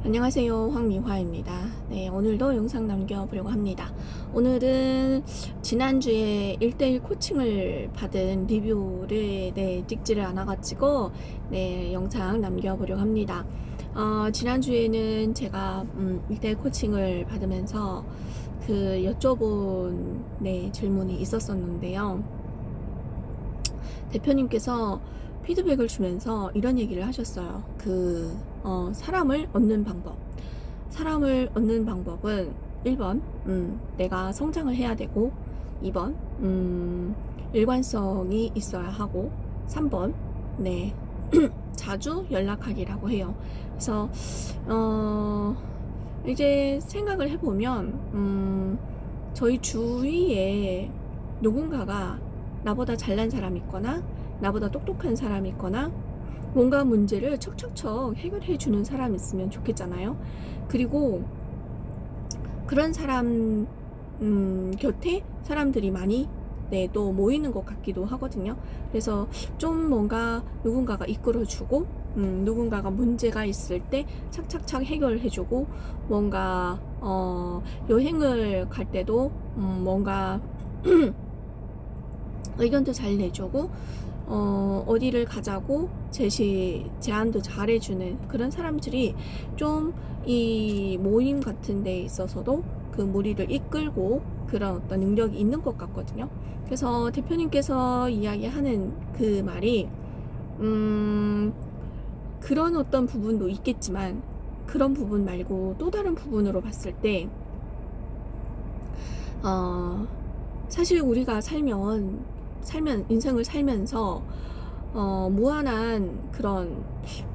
안녕하세요, 황미화입니다. 네, 오늘도 영상 남겨보려고 합니다. 오늘은 지난주에 1대1 코칭을 받은 리뷰를 찍지를 않아가지고 영상 남겨보려고 합니다. 지난주에는 제가 1대1 코칭을 받으면서 그 여쭤본 질문이 있었었는데요. 대표님께서 피드백을 주면서 이런 얘기를 하셨어요. 사람을 얻는 방법. 사람을 얻는 방법은 1번, 내가 성장을 해야 되고, 2번, 일관성이 있어야 하고, 3번, 자주 연락하기라고 해요. 그래서, 이제 생각을 해보면, 저희 주위에 누군가가 나보다 잘난 사람이 있거나, 나보다 똑똑한 사람이 있거나 뭔가 문제를 척척척 해결해 주는 사람이 있으면 좋겠잖아요. 그리고 그런 사람 곁에 사람들이 많이 또 모이는 것 같기도 하거든요. 그래서 좀 뭔가 누군가가 이끌어주고 누군가가 문제가 있을 때 착착착 해결해주고 뭔가 여행을 갈 때도 뭔가 의견도 잘 내주고 어디를 가자고 제안도 잘해주는 그런 사람들이 좀 이 모임 같은 데 있어서도 그 무리를 이끌고 그런 어떤 능력이 있는 것 같거든요. 그래서 대표님께서 이야기하는 그 말이 그런 어떤 부분도 있겠지만 그런 부분 말고 또 다른 부분으로 봤을 때 사실 우리가 인생을 살면서 무한한 그런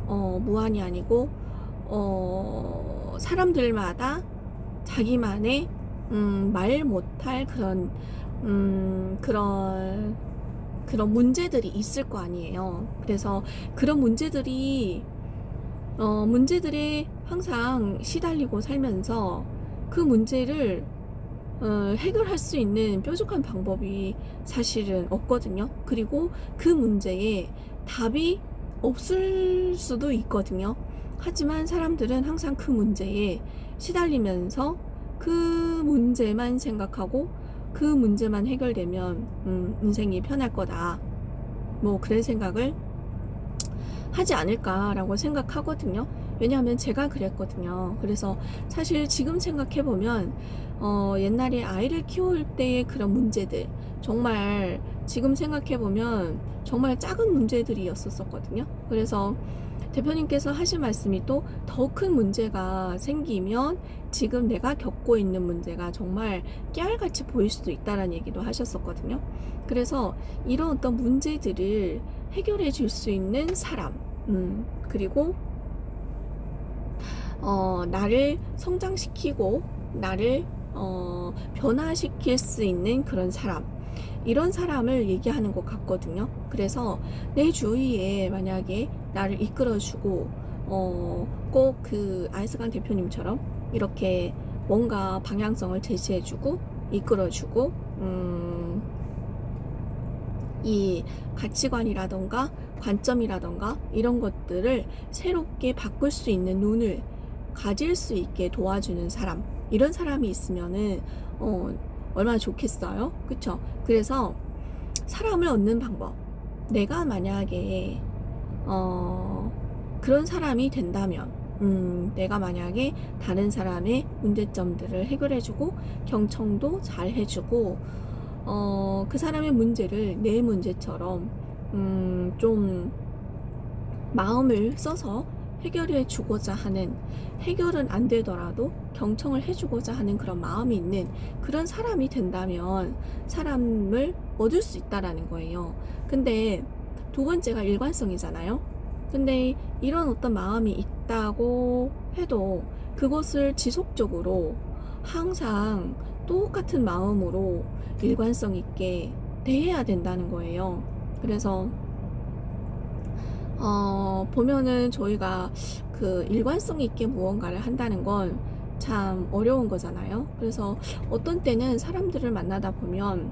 무한이 아니고 사람들마다 자기만의 말 못할 그런 문제들이 있을 거 아니에요. 그래서 그런 문제들에 항상 시달리고 살면서 그 문제를 해결할 수 있는 뾰족한 방법이 사실은 없거든요. 그리고 그 문제에 답이 없을 수도 있거든요. 하지만 사람들은 항상 그 문제에 시달리면서 그 문제만 생각하고 그 문제만 해결되면 인생이 편할 거다. 뭐 그런 생각을 하지 않을까라고 생각하거든요. 왜냐하면 제가 그랬거든요. 그래서 사실 지금 생각해보면 옛날에 아이를 키울 때의 그런 문제들 정말 지금 생각해보면 정말 작은 문제들이었었거든요. 그래서 대표님께서 하신 말씀이 또 더 큰 문제가 생기면 지금 내가 겪고 있는 문제가 정말 깨알같이 보일 수도 있다는 얘기도 하셨었거든요. 그래서 이런 어떤 문제들을 해결해 줄 수 있는 사람, 그리고 나를 성장시키고 나를 변화시킬 수 있는 그런 사람, 이런 사람을 얘기하는 것 같거든요. 그래서 내 주위에 만약에 나를 이끌어주고 꼭 그 아이스강 대표님처럼 이렇게 뭔가 방향성을 제시해주고 이끌어주고 이 가치관이라던가 관점이라던가 이런 것들을 새롭게 바꿀 수 있는 눈을 가질 수 있게 도와주는 사람, 이런 사람이 있으면은 얼마나 좋겠어요? 그쵸? 그래서 사람을 얻는 방법, 내가 만약에 그런 사람이 된다면 내가 만약에 다른 사람의 문제점들을 해결해주고 경청도 잘 해주고 그 사람의 문제를 내 문제처럼 좀 마음을 써서 해결해 주고자 하는, 해결은 안 되더라도 경청을 해주고자 하는 그런 마음이 있는 그런 사람이 된다면 사람을 얻을 수 있다라는 거예요. 근데 두 번째가 일관성이잖아요. 근데 이런 어떤 마음이 있다고 해도 그것을 지속적으로 항상 똑같은 마음으로 일관성 있게 대해야 된다는 거예요. 그래서 보면은 저희가 그 일관성 있게 무언가를 한다는 건 참 어려운 거잖아요. 그래서 어떤 때는 사람들을 만나다 보면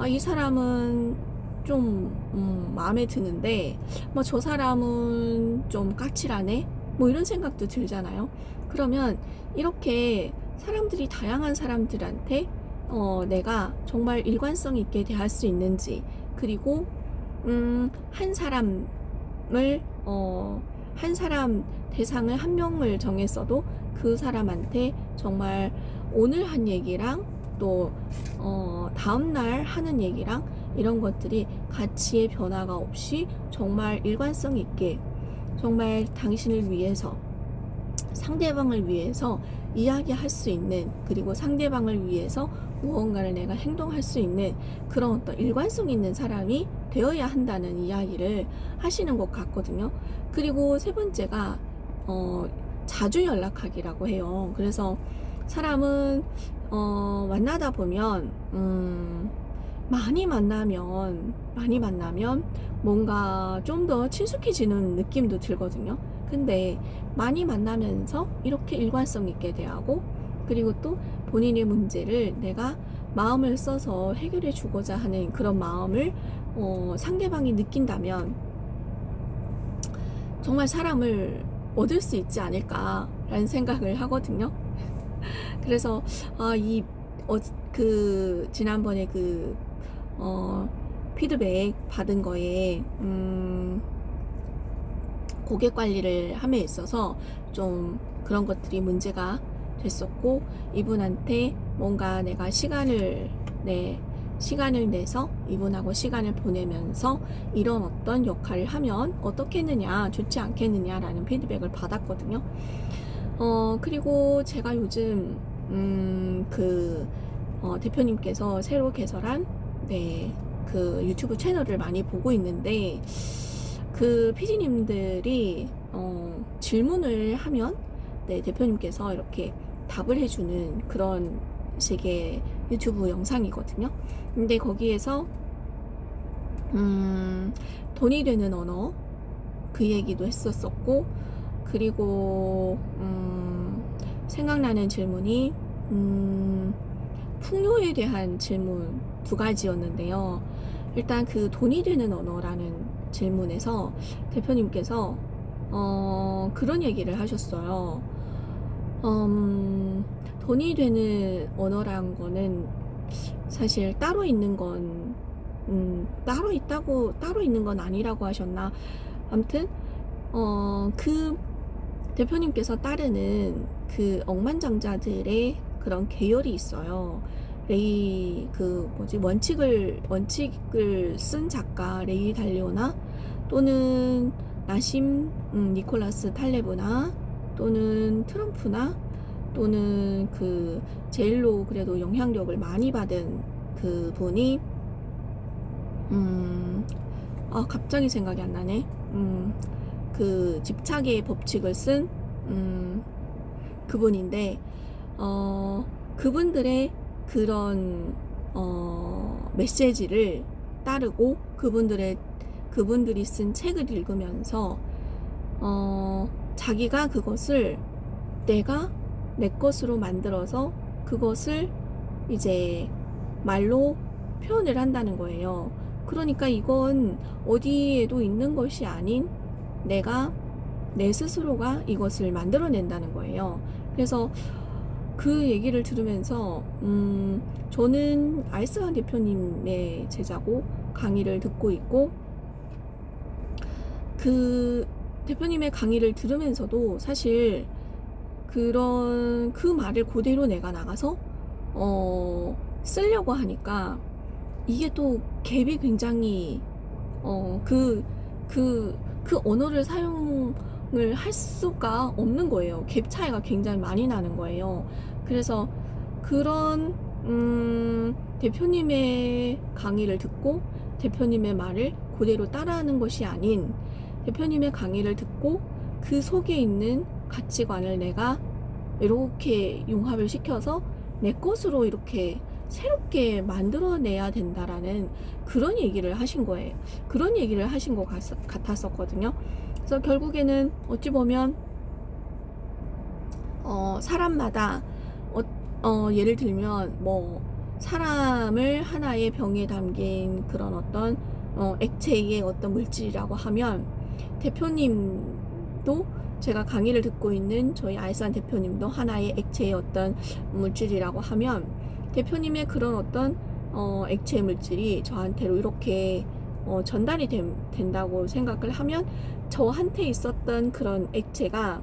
이 사람은 좀 마음에 드는데 뭐 저 사람은 좀 까칠하네, 뭐 이런 생각도 들잖아요. 그러면 이렇게 사람들이 다양한 사람들한테 내가 정말 일관성 있게 대할 수 있는지, 그리고 한 사람을 한 사람 대상을 한 명을 정했어도 그 사람한테 정말 오늘 한 얘기랑 또 다음날 하는 얘기랑 이런 것들이 가치의 변화가 없이 정말 일관성 있게 정말 당신을 위해서, 상대방을 위해서 이야기할 수 있는, 그리고 상대방을 위해서 무언가를 내가 행동할 수 있는 그런 어떤 일관성 있는 사람이 되어야 한다는 이야기를 하시는 것 같거든요. 그리고 세 번째가 자주 연락하기라고 해요. 그래서 사람은 만나다 보면 많이 만나면 뭔가 좀 더 친숙해지는 느낌도 들거든요. 근데 많이 만나면서 이렇게 일관성 있게 대하고, 그리고 또 본인의 문제를 내가 마음을 써서 해결해 주고자 하는 그런 마음을 상대방이 느낀다면 정말 사람을 얻을 수 있지 않을까라는 생각을 하거든요. 그래서 지난번에 피드백 받은 거에 고객 관리를 함에 있어서 좀 그런 것들이 문제가 됐었고, 이분한테 뭔가 내가 시간을 내서 이분하고 시간을 보내면서 이런 어떤 역할을 하면 어떻겠느냐, 좋지 않겠느냐라는 피드백을 받았거든요. 그리고 제가 요즘 대표님께서 새로 개설한 그 유튜브 채널을 많이 보고 있는데, 그 PD님들이 질문을 하면 대표님께서 이렇게 답을 해주는 그런 식의 유튜브 영상이거든요. 근데 거기에서 돈이 되는 언어 그 얘기도 했었었고, 그리고 생각나는 질문이 풍요에 대한 질문 2가지였는데요. 일단 그 돈이 되는 언어라는 질문에서 대표님께서 그런 얘기를 하셨어요. 돈이 되는 언어란 거는 사실 따로 있는 건 따로 있는 건 아니라고 하셨나. 아무튼 그 대표님께서 따르는 그 억만장자들의 그런 계열이 있어요. 원칙을 쓴 작가 레이 달리오나, 또는 나심 니콜라스 탈레브나, 또는 트럼프나, 또는 그 제일로 그래도 영향력을 많이 받은 그 분이 갑자기 생각이 안 나네. 그 집착의 법칙을 쓴 그분인데, 그분들의 그런 메시지를 따르고 그분들이 쓴 책을 읽으면서 자기가 그것을 내가 내 것으로 만들어서 그것을 이제 말로 표현을 한다는 거예요. 그러니까 이건 어디에도 있는 것이 아닌 내가 내 스스로가 이것을 만들어낸다는 거예요. 그래서 그 얘기를 들으면서 저는 알스한 대표님의 제자고 강의를 듣고 있고, 그 대표님의 강의를 들으면서도 사실 그 말을 그대로 내가 나가서 쓰려고 하니까 이게 또 갭이 굉장히 그 언어를 사용을 할 수가 없는 거예요. 갭 차이가 굉장히 많이 나는 거예요. 그래서 그런 대표님의 강의를 듣고 대표님의 말을 그대로 따라하는 것이 아닌, 대표님의 강의를 듣고 그 속에 있는 가치관을 내가 이렇게 용합을 시켜서 내 것으로 이렇게 새롭게 만들어내야 된다라는 그런 얘기를 하신 거예요. 그런 얘기를 하신 것 같았었거든요. 그래서 결국에는 어찌 보면 사람마다 예를 들면 뭐 사람을 하나의 병에 담긴 그런 어떤 액체의 어떤 물질이라고 하면, 대표님도 제가 강의를 듣고 있는 저희 알산 대표님도 하나의 액체의 어떤 물질이라고 하면, 대표님의 그런 어떤 액체 물질이 저한테로 이렇게 전달이 된다고 생각을 하면, 저한테 있었던 그런 액체가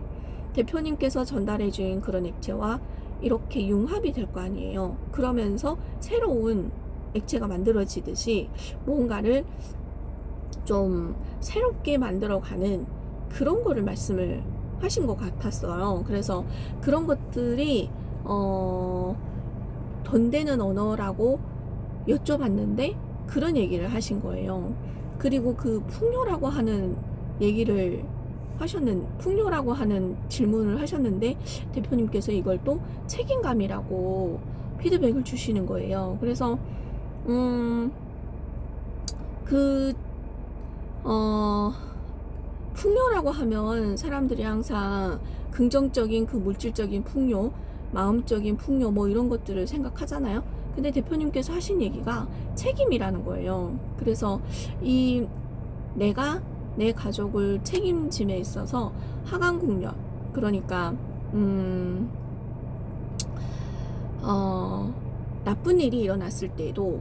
대표님께서 전달해 준 그런 액체와 이렇게 융합이 될 거 아니에요. 그러면서 새로운 액체가 만들어지듯이 뭔가를 좀 새롭게 만들어가는 그런 거를 말씀을 하신 것 같았어요. 그래서 그런 것들이 돈 되는 언어라고 여쭤봤는데 그런 얘기를 하신 거예요. 그리고 그 풍요라고 하는 얘기를 풍요라고 하는 질문을 하셨는데, 대표님께서 이걸 또 책임감이라고 피드백을 주시는 거예요. 그래서 그 풍요라고 하면 사람들이 항상 긍정적인 그 물질적인 풍요, 마음적인 풍요 뭐 이런 것들을 생각하잖아요. 근데 대표님께서 하신 얘기가 책임이라는 거예요. 그래서 내가 내 가족을 책임짐에 있어서 하강국력, 그러니까 나쁜 일이 일어났을 때도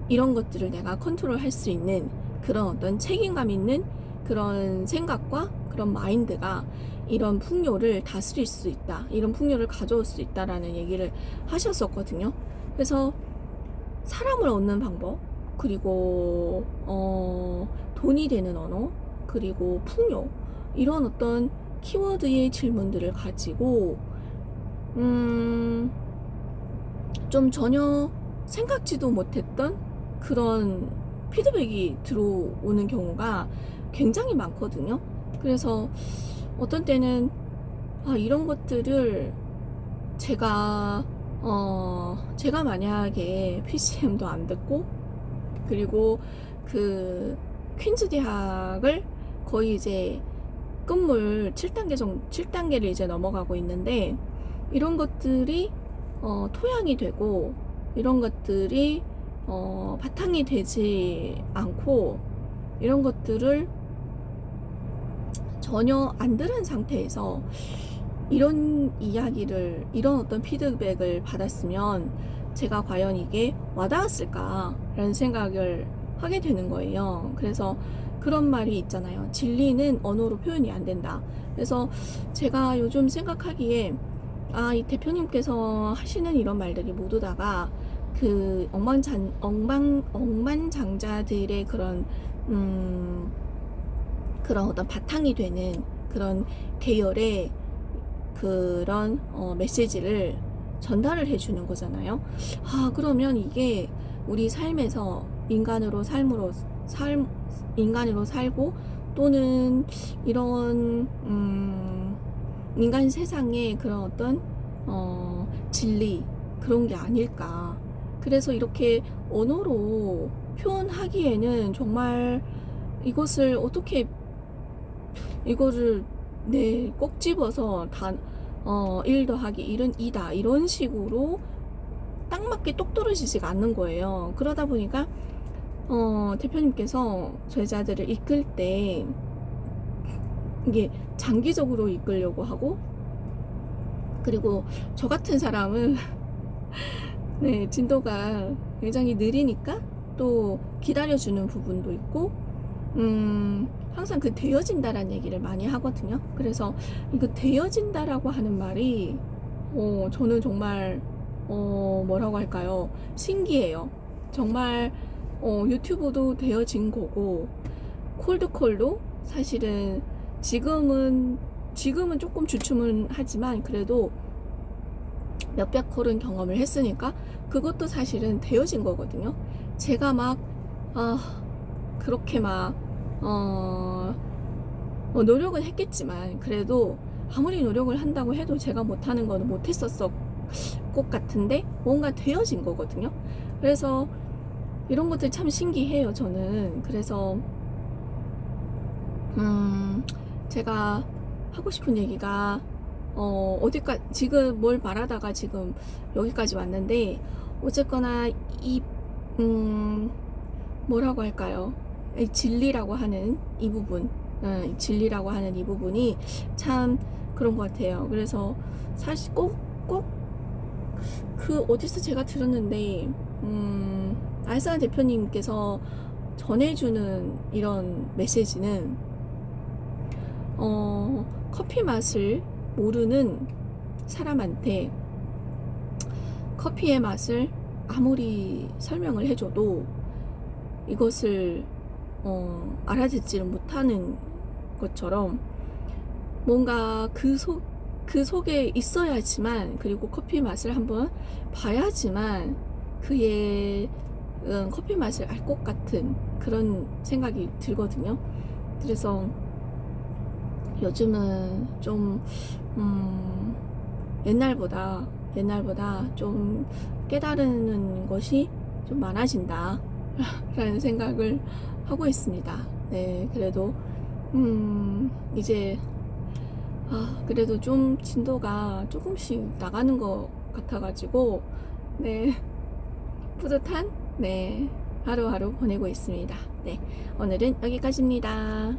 이런 것들을 내가 컨트롤할 수 있는 그런 어떤 책임감 있는 그런 생각과 그런 마인드가 이런 풍요를 다스릴 수 있다, 이런 풍요를 가져올 수 있다라는 얘기를 하셨었거든요. 그래서 사람을 얻는 방법, 그리고 돈이 되는 언어, 그리고 풍요, 이런 어떤 키워드의 질문들을 가지고 좀 전혀 생각지도 못했던 그런 피드백이 들어오는 경우가 굉장히 많거든요. 그래서 어떤 때는 이런 것들을 제가 만약에 PCM도 안 듣고, 그리고 그 퀸즈 대학을 거의 이제 끝물 7단계를 이제 넘어가고 있는데, 이런 것들이 토양이 되고 이런 것들이 바탕이 되지 않고, 이런 것들을 전혀 안 들은 상태에서 이런 이야기를, 이런 어떤 피드백을 받았으면 제가 과연 이게 와닿았을까라는 생각을 하게 되는 거예요. 그래서 그런 말이 있잖아요. 진리는 언어로 표현이 안 된다. 그래서 제가 요즘 생각하기에 이 대표님께서 하시는 이런 말들이 모두 다가 그 억만장자들의 그런 어떤 바탕이 되는 그런 계열의 그런 메시지를 전달을 해주는 거잖아요. 그러면 이게 우리 삶에서 인간으로 살고, 또는 이런 인간 세상의 그런 어떤 진리, 그런 게 아닐까. 그래서 이렇게 언어로 표현하기에는 정말 이거를 꼭 집어서 단 1 더하기 1은 2다 이런 식으로 딱 맞게 똑 떨어지지가 않는 거예요. 그러다 보니까 대표님께서 제자들을 이끌 때 이게 장기적으로 이끌려고 하고, 그리고 저 같은 사람은 네, 진도가 굉장히 느리니까 또 기다려주는 부분도 있고, 항상 그 되어진다라는 얘기를 많이 하거든요. 그래서 이거 되어진다라고 하는 말이 저는 정말 뭐라고 할까요? 신기해요. 정말 유튜브도 되어진 거고, 콜드콜도 사실은 지금은 조금 주춤은 하지만 그래도 몇백 콜은 경험을 했으니까 그것도 사실은 되어진 거거든요. 제가 막 그렇게 막 노력은 했겠지만, 그래도 아무리 노력을 한다고 해도 제가 못하는 거는 못했었을 것 같은데 뭔가 되어진 거거든요. 그래서 이런 것들 참 신기해요, 저는. 그래서 제가 하고 싶은 얘기가 지금 뭘 말하다가 지금 여기까지 왔는데, 어쨌거나 뭐라고 할까요? 이 진리라고 하는 이 부분, 진리라고 하는 이 부분이 참 그런 것 같아요. 그래서 사실 꼭 그 어디서 제가 들었는데 알싸한 대표님께서 전해주는 이런 메시지는 커피 맛을 모르는 사람한테 커피의 맛을 아무리 설명을 해줘도 이것을 알아듣지를 못하는 것처럼 뭔가 그 속에 있어야지만, 그리고 커피 맛을 한번 봐야지만 그의 커피 맛을 알 것 같은 그런 생각이 들거든요. 그래서 요즘은 좀 옛날보다 좀 깨달은 것이 좀 많아진다 라는 생각을 하고 있습니다. 네, 그래도 이제 그래도 좀 진도가 조금씩 나가는 것 같아가지고 네, 뿌듯한 네, 하루하루 보내고 있습니다. 네, 오늘은 여기까지입니다.